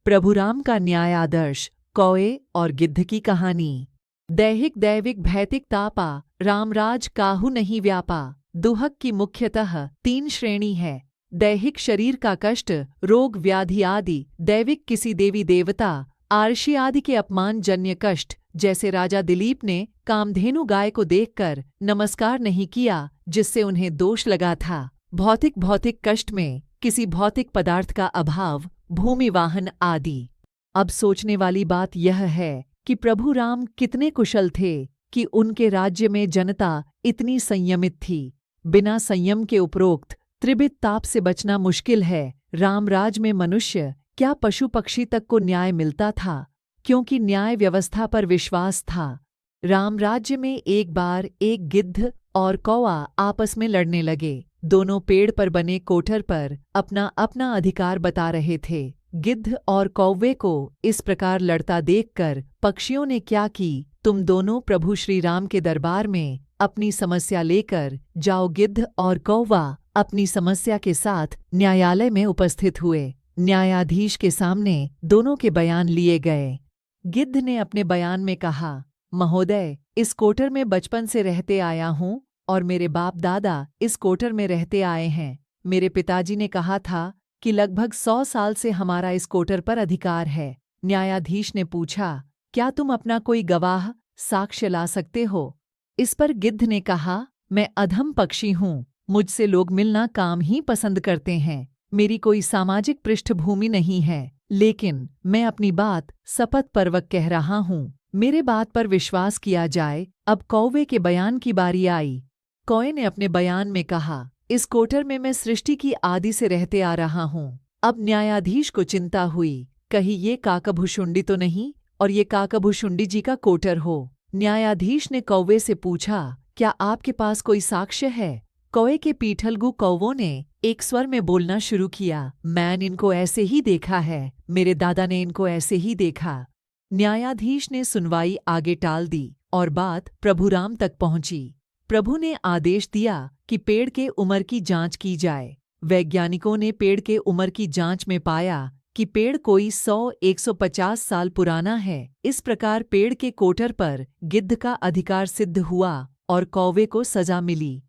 प्रभुराम का न्याय आदर्श, कौए और गिद्ध की कहानी। दैहिक दैविक भैतिक तापा, रामराज काहू नहीं व्यापा। दुहक की मुख्यतः 3 श्रेणी है। दैहिक शरीर का कष्ट, रोग व्याधि आदि। दैविक किसी देवी देवता, आर्षि आदि के अपमानजन्य कष्ट, जैसे राजा दिलीप ने कामधेनु गाय को देखकर नमस्कार नहीं किया, जिससे उन्हें दोष लगा था। भौतिक कष्ट में किसी भौतिक पदार्थ का अभाव, भूमि वाहन आदि। अब सोचने वाली बात यह है कि प्रभु राम कितने कुशल थे कि उनके राज्य में जनता इतनी संयमित थी। बिना संयम के उपरोक्त त्रिविध ताप से बचना मुश्किल है। रामराज में मनुष्य क्या पशु पक्षी तक को न्याय मिलता था, क्योंकि न्याय व्यवस्था पर विश्वास था। राम राज्य में एक बार एक गिद्ध और कौआ आपस में लड़ने लगे। दोनों पेड़ पर बने कोठर पर अपना अपना अधिकार बता रहे थे। गिद्ध और कौवे को इस प्रकार लड़ता देखकर पक्षियों ने क्या की, तुम दोनों प्रभु श्री राम के दरबार में अपनी समस्या लेकर जाओ। गिद्ध और कौवा अपनी समस्या के साथ न्यायालय में उपस्थित हुए। न्यायाधीश के सामने दोनों के बयान लिए गए। गिद्ध ने अपने बयान में कहा, महोदय, इस कोठर में बचपन से रहते आया हूँ और मेरे बाप दादा इस कोठर में रहते आए हैं। मेरे पिताजी ने कहा था कि लगभग 100 साल से हमारा इस कोठर पर अधिकार है। न्यायाधीश ने पूछा, क्या तुम अपना कोई गवाह साक्ष्य ला सकते हो? इस पर गिद्ध ने कहा, मैं अधम पक्षी हूँ, मुझसे लोग मिलना काम ही पसंद करते हैं। मेरी कोई सामाजिक पृष्ठभूमि नहीं है, लेकिन मैं अपनी बात शपथपूर्वक कह रहा हूँ। मेरे बात पर विश्वास किया जाए। अब कौवे के बयान की बारी आई। कौए ने अपने बयान में कहा, इस कोठर में मैं सृष्टि की आदि से रहते आ रहा हूँ। अब न्यायाधीश को चिंता हुई, कहीं ये काकभुशुंडी तो नहीं और ये काकभुशुंडी जी का कोठर हो। न्यायाधीश ने कौवे से पूछा, क्या आपके पास कोई साक्ष्य है? कौए के पीठलगू कौवों ने एक स्वर में बोलना शुरू किया, मैंने इनको ऐसे ही देखा है, मेरे दादा ने इनको ऐसे ही देखा। न्यायाधीश ने सुनवाई आगे टाल दी और बात प्रभु राम तक पहुंची। प्रभु ने आदेश दिया कि पेड़ के उम्र की जांच की जाए। वैज्ञानिकों ने पेड़ के उम्र की जांच में पाया कि पेड़ कोई 100-150 साल पुराना है। इस प्रकार पेड़ के कोठर पर गिद्ध का अधिकार सिद्ध हुआ और कौवे को सजा मिली।